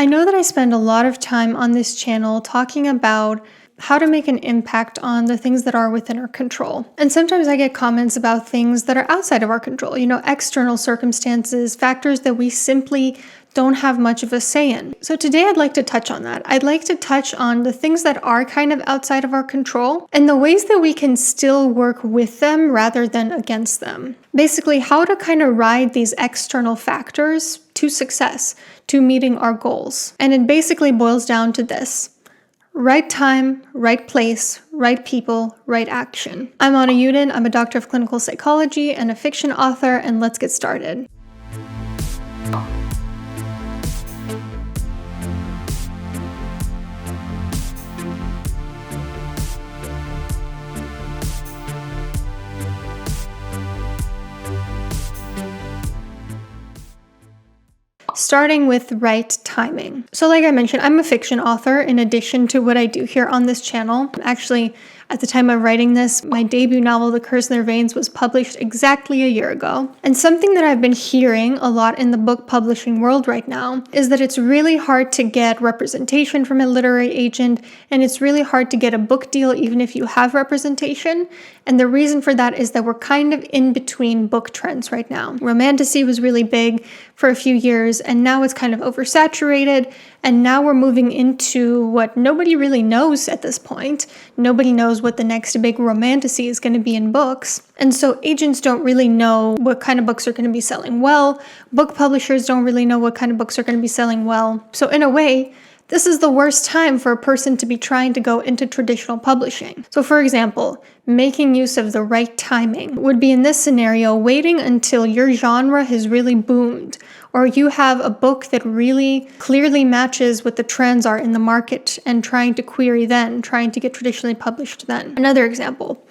I know that I spend a lot of time on this channel talking about how to make an impact on the things that are within our control. And sometimes I get comments about things that are outside of our control, external circumstances, factors that we simply don't have much of a say in. So today I'd like to touch on that. I'd like to touch on the things that are kind of outside of our control and the ways that we can still work with them rather than against them. Basically, how to kind of ride these external factors to success, to meeting our goals. And it basically boils down to this: right time, right place, right people, right action. I'm Anna Yudin. I'm a doctor of clinical psychology and a fiction author, and let's get started. Starting with right timing. So like I mentioned, I'm a fiction author in addition to what I do here on this channel. Actually, at the time of writing this, my debut novel, The Curse in Their Veins, was published exactly a year ago. And something that I've been hearing a lot in the book publishing world right now is that it's really hard to get representation from a literary agent, and it's really hard to get a book deal even if you have representation. And the reason for that is that we're kind of in between book trends right now. Romantasy was really big for a few years, and now it's kind of oversaturated, and now we're moving into what nobody really knows at this point. Nobody knows what the next big romantasy is going to be in books. And so agents don't really know what kind of books are going to be selling well. Book publishers don't really know what kind of books are going to be selling well. So in a way, this is the worst time for a person to be trying to go into traditional publishing. So for example, making use of the right timing would be in this scenario, waiting until your genre has really boomed, or you have a book that really clearly matches what the trends are in the market and trying to query then, trying to get traditionally published then. Another example.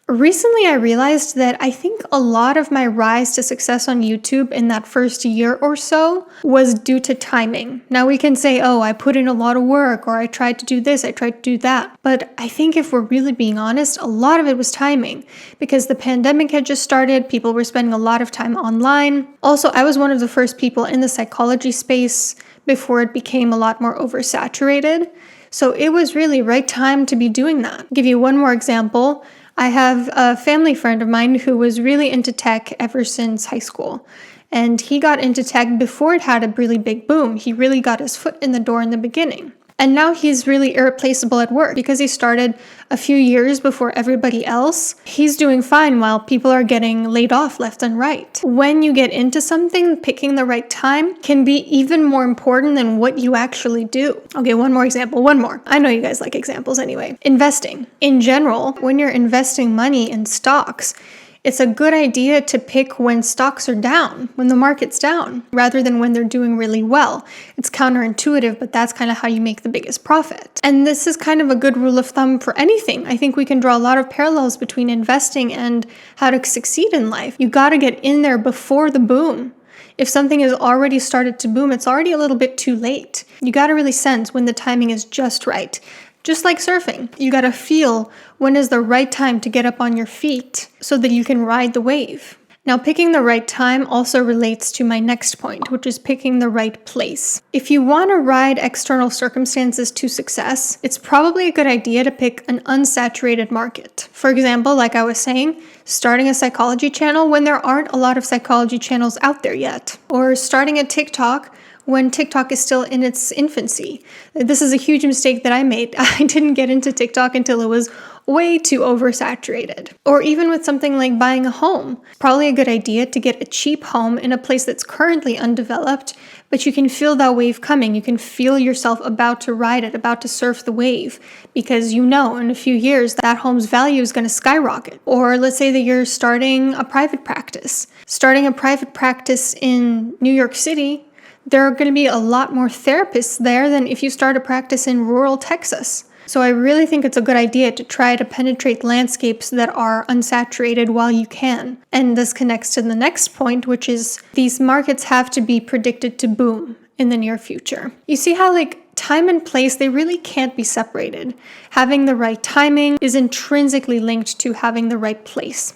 Recently, I realized that I think a lot of my rise to success on YouTube in that first year or so was due to timing. Now we can say, oh, I put in a lot of work, or I tried to do this, I tried to do that. But I think if we're really being honest, a lot of it was timing because the pandemic had just started. People were spending a lot of time online. Also, I was one of the first people in the psychology space before it became a lot more oversaturated. So it was really right time to be doing that. I'll give you one more example. I have a family friend of mine who was really into tech ever since high school. And he got into tech before it had a really big boom. He really got his foot in the door in the beginning. And now he's really irreplaceable at work because he started a few years before everybody else. He's doing fine while people are getting laid off left and right. When you get into something, picking the right time can be even more important than what you actually do. Okay, one more example, one more. I know you guys like examples anyway. Investing. In general, when you're investing money in stocks, it's a good idea to pick when stocks are down, when the market's down, rather than when they're doing really well. It's counterintuitive, but that's kind of how you make the biggest profit. And this is kind of a good rule of thumb for anything. I think we can draw a lot of parallels between investing and how to succeed in life. You got to get in there before the boom. If something has already started to boom, it's already a little bit too late. You got to really sense when the timing is just right. Just like surfing, you gotta feel when is the right time to get up on your feet so that you can ride the wave. Now, picking the right time also relates to my next point, which is picking the right place. If you want to ride external circumstances to success, it's probably a good idea to pick an unsaturated market. For example, like I was saying, starting a psychology channel when there aren't a lot of psychology channels out there yet, or starting a TikTok when TikTok is still in its infancy. This is a huge mistake that I made. I didn't get into TikTok until it was way too oversaturated. Or even with something like buying a home. Probably a good idea to get a cheap home in a place that's currently undeveloped, but you can feel that wave coming. You can feel yourself about to ride it, about to surf the wave, because you know in a few years that home's value is going to skyrocket. Or let's say that you're starting a private practice. Starting a private practice in New York City, there are going to be a lot more therapists there than if you start a practice in rural Texas. So I really think it's a good idea to try to penetrate landscapes that are unsaturated while you can. And this connects to the next point, which is these markets have to be predicted to boom in the near future. You see how time and place, they really can't be separated. Having the right timing is intrinsically linked to having the right place.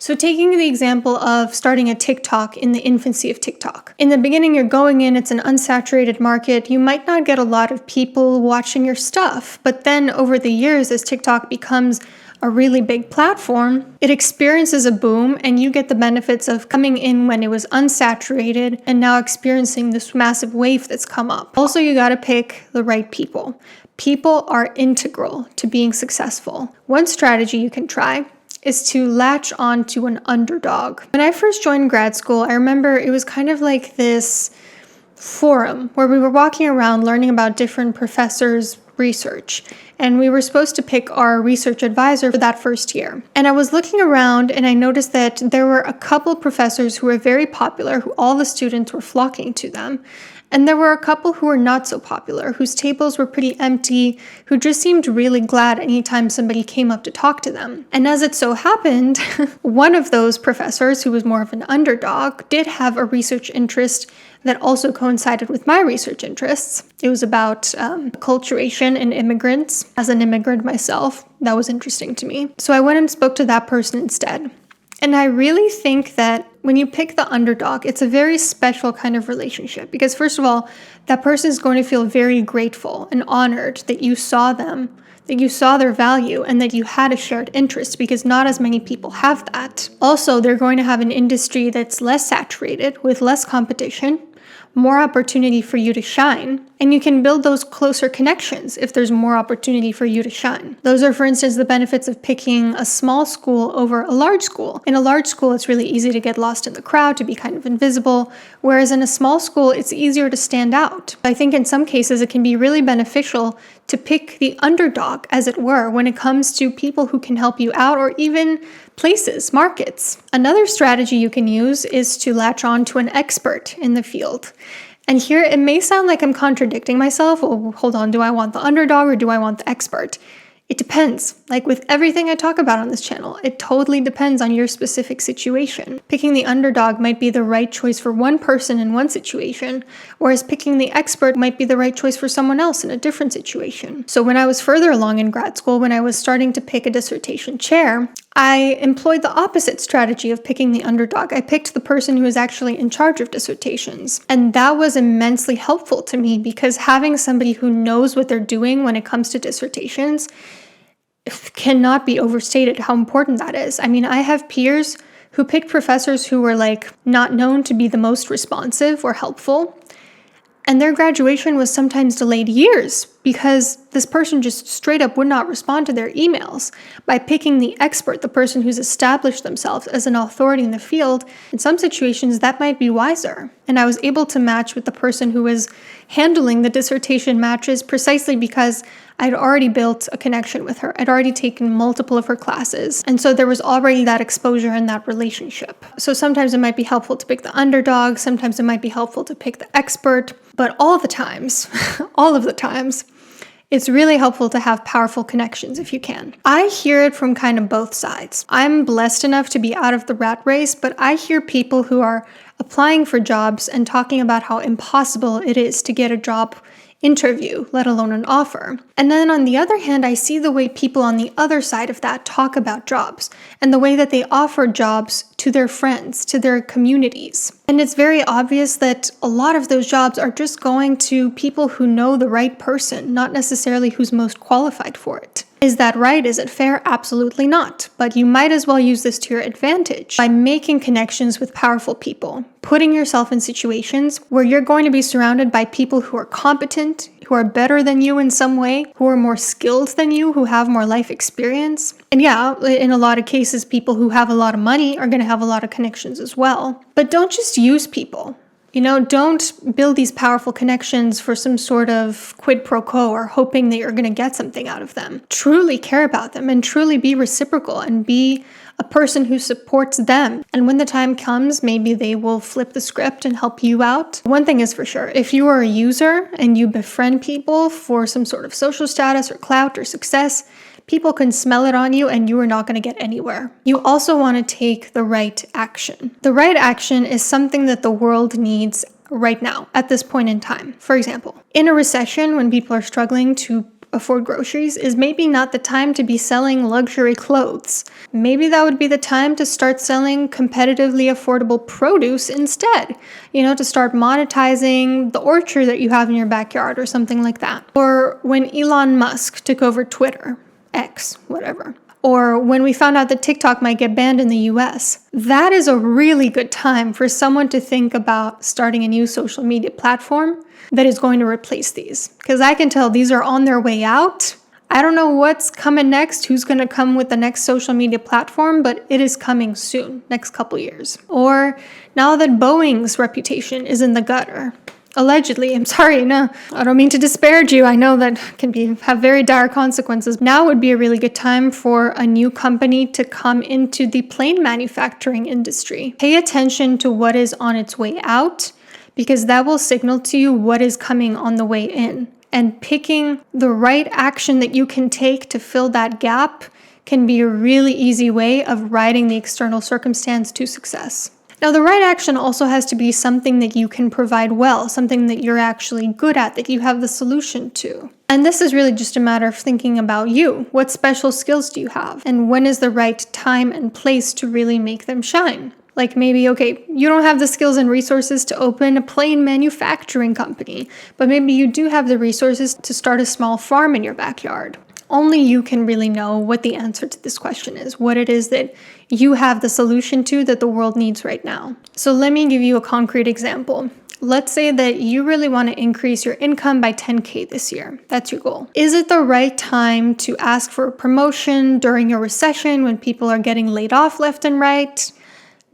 So taking the example of starting a TikTok in the infancy of TikTok. In the beginning, you're going in, it's an unsaturated market. You might not get a lot of people watching your stuff, but then over the years, as TikTok becomes a really big platform, it experiences a boom and you get the benefits of coming in when it was unsaturated and now experiencing this massive wave that's come up. Also, you gotta pick the right people. People are integral to being successful. One strategy you can try is to latch on to an underdog. When I first joined grad school, I remember it was kind of like this forum where we were walking around learning about different professors' research, and we were supposed to pick our research advisor for that first year. And I was looking around and I noticed that there were a couple professors who were very popular, who all the students were flocking to them. And there were a couple who were not so popular, whose tables were pretty empty, who just seemed really glad anytime somebody came up to talk to them. And as it so happened, one of those professors, who was more of an underdog, did have a research interest that also coincided with my research interests. It was about acculturation and immigrants. As an immigrant myself, that was interesting to me. So I went and spoke to that person instead. And I really think that when you pick the underdog, it's a very special kind of relationship because, first of all, that person is going to feel very grateful and honored that you saw them, that you saw their value, and that you had a shared interest because not as many people have that. Also, they're going to have an industry that's less saturated with less competition, more opportunity for you to shine, and you can build those closer connections if there's more opportunity for you to shine. Those are, for instance, the benefits of picking a small school over a large school. In a large school, it's really easy to get lost in the crowd, to be kind of invisible, whereas in a small school, it's easier to stand out. I think in some cases, it can be really beneficial to pick the underdog, as it were, when it comes to people who can help you out or even places, markets. Another strategy you can use is to latch on to an expert in the field. And here it may sound like I'm contradicting myself. Oh, hold on, do I want the underdog or do I want the expert? It depends. Like with everything I talk about on this channel, it totally depends on your specific situation. Picking the underdog might be the right choice for one person in one situation, whereas picking the expert might be the right choice for someone else in a different situation. So when I was further along in grad school, when I was starting to pick a dissertation chair, I employed the opposite strategy of picking the underdog. I picked the person who was actually in charge of dissertations. And that was immensely helpful to me because having somebody who knows what they're doing when it comes to dissertations cannot be overstated how important that is. I mean, I have peers who picked professors who were like not known to be the most responsive or helpful, and their graduation was sometimes delayed years because this person just straight up would not respond to their emails. By picking the expert, the person who's established themselves as an authority in the field, in some situations that might be wiser. And I was able to match with the person who was handling the dissertation matches precisely because I'd already built a connection with her. I'd already taken multiple of her classes. And so there was already that exposure and that relationship. So sometimes it might be helpful to pick the underdog. Sometimes it might be helpful to pick the expert. But all of the times, it's really helpful to have powerful connections if you can. I hear it from kind of both sides. I'm blessed enough to be out of the rat race, but I hear people who are applying for jobs and talking about how impossible it is to get a job interview, let alone an offer. And then on the other hand, I see the way people on the other side of that talk about jobs and the way that they offer jobs to their friends, to their communities. And it's very obvious that a lot of those jobs are just going to people who know the right person, not necessarily who's most qualified for it. Is that right? Is it fair? Absolutely not. But you might as well use this to your advantage by making connections with powerful people, putting yourself in situations where you're going to be surrounded by people who are competent, who are better than you in some way, who are more skilled than you, who have more life experience. And yeah, in a lot of cases, people who have a lot of money are going to have a lot of connections as well. But don't just use people. Don't build these powerful connections for some sort of quid pro quo or hoping that you're going to get something out of them. Truly care about them and truly be reciprocal and be a person who supports them. And when the time comes, maybe they will flip the script and help you out. One thing is for sure, if you are a user and you befriend people for some sort of social status or clout or success, people can smell it on you and you are not going to get anywhere. You also want to take the right action. The right action is something that the world needs right now, at this point in time. For example, in a recession, when people are struggling to afford groceries is maybe not the time to be selling luxury clothes. Maybe that would be the time to start selling competitively affordable produce instead. To start monetizing the orchard that you have in your backyard or something like that. Or when Elon Musk took over Twitter, X, whatever. Or when we found out that TikTok might get banned in the US. That is a really good time for someone to think about starting a new social media platform that is going to replace these. Because I can tell these are on their way out. I don't know what's coming next, who's going to come with the next social media platform, but it is coming soon, next couple years. Or now that Boeing's reputation is in the gutter. Allegedly, I'm sorry, no, I don't mean to disparage you. I know that can have very dire consequences. Now would be a really good time for a new company to come into the plane manufacturing industry. Pay attention to what is on its way out, because that will signal to you what is coming on the way in. And picking the right action that you can take to fill that gap can be a really easy way of riding the external circumstance to success. Now, the right action also has to be something that you can provide well, something that you're actually good at, that you have the solution to. And this is really just a matter of thinking about you. What special skills do you have? And when is the right time and place to really make them shine? Like maybe, okay, you don't have the skills and resources to open a plane manufacturing company, but maybe you do have the resources to start a small farm in your backyard. Only you can really know what the answer to this question is, what it is that you have the solution to that the world needs right now. So let me give you a concrete example. Let's say that you really want to increase your income by 10K this year. That's your goal. Is it the right time to ask for a promotion during a recession when people are getting laid off left and right?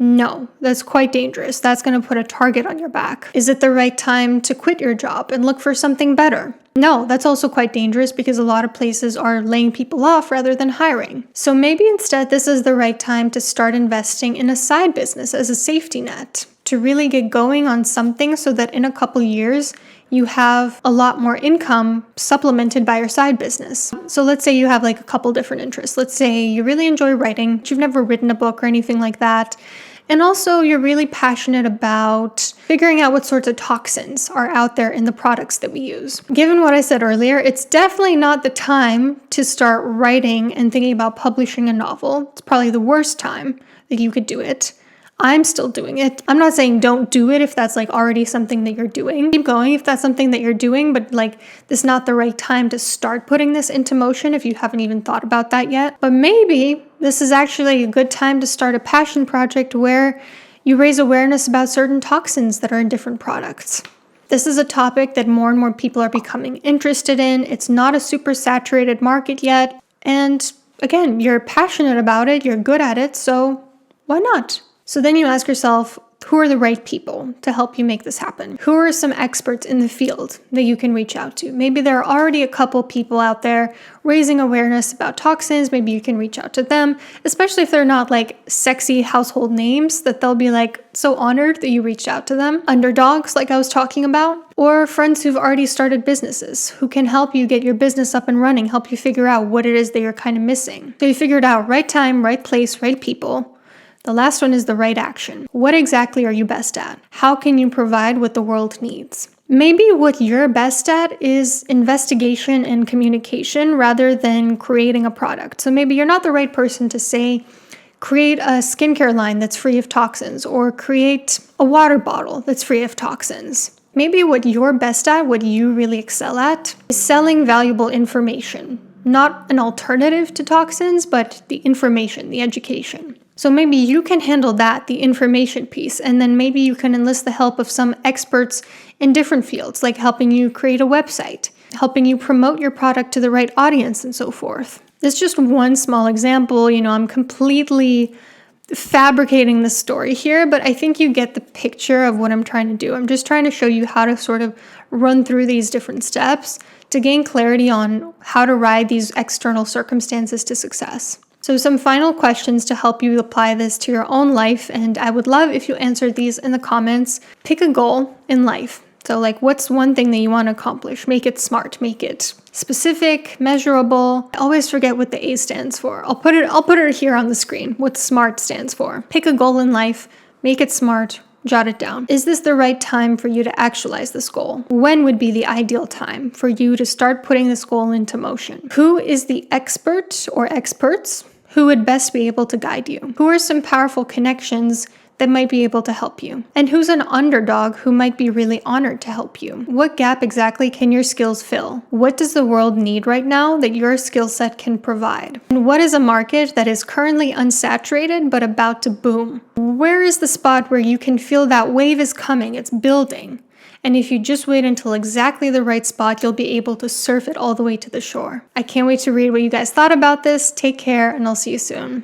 No, that's quite dangerous. That's going to put a target on your back. Is it the right time to quit your job and look for something better? No, that's also quite dangerous because a lot of places are laying people off rather than hiring. So maybe instead this is the right time to start investing in a side business as a safety net, to really get going on something so that in a couple years you have a lot more income supplemented by your side business. So let's say you have like a couple different interests. Let's say you really enjoy writing, but you've never written a book or anything like that. And also you're really passionate about figuring out what sorts of toxins are out there in the products that we use. Given what I said earlier, it's definitely not the time to start writing and thinking about publishing a novel. It's probably the worst time that you could do it. I'm still doing it. I'm not saying don't do it if that's like already something that you're doing. Keep going if that's something that you're doing, but like this is not the right time to start putting this into motion if you haven't even thought about that yet. But maybe this is actually a good time to start a passion project where you raise awareness about certain toxins that are in different products. This is a topic that more and more people are becoming interested in. It's not a super saturated market yet. And again, you're passionate about it, you're good at it, so why not? So then you ask yourself, who are the right people to help you make this happen? Who are some experts in the field that you can reach out to? Maybe there are already a couple people out there raising awareness about toxins. Maybe you can reach out to them, especially if they're not like sexy household names that they'll be like so honored that you reached out to them. Underdogs, like I was talking about, or friends who've already started businesses who can help you get your business up and running, help you figure out what it is that you're kind of missing. So you figured out right time, right place, right people. The last one is the right action. What exactly are you best at? How can you provide what the world needs? Maybe what you're best at is investigation and communication rather than creating a product. So maybe you're not the right person to say, create a skincare line that's free of toxins or create a water bottle that's free of toxins. Maybe what you're best at, what you really excel at, is selling valuable information. Not an alternative to toxins, but the information, the education. So maybe you can handle that, the information piece, and then maybe you can enlist the help of some experts in different fields, like helping you create a website, helping you promote your product to the right audience, and so forth. This is just one small example. I'm completely fabricating the story here, but I think you get the picture of what I'm trying to do. I'm just trying to show you how to sort of run through these different steps to gain clarity on how to ride these external circumstances to success. So some final questions to help you apply this to your own life, and I would love if you answered these in the comments. Pick a goal in life. So like, what's one thing that you want to accomplish? Make it SMART, make it specific, measurable. I always forget what the A stands for. I'll put it here on the screen, what SMART stands for. Pick a goal in life, make it SMART, Jot it down. Is this the right time for you to actualize this goal? When would be the ideal time for you to start putting this goal into motion? Who is the expert or experts who would best be able to guide you? Who are some powerful connections that might be able to help you? And who's an underdog who might be really honored to help you? What gap exactly can your skills fill? What does the world need right now that your skill set can provide? And what is a market that is currently unsaturated but about to boom? Where is the spot where you can feel that wave is coming, it's building? And if you just wait until exactly the right spot, you'll be able to surf it all the way to the shore. I can't wait to read what you guys thought about this. Take care, and I'll see you soon.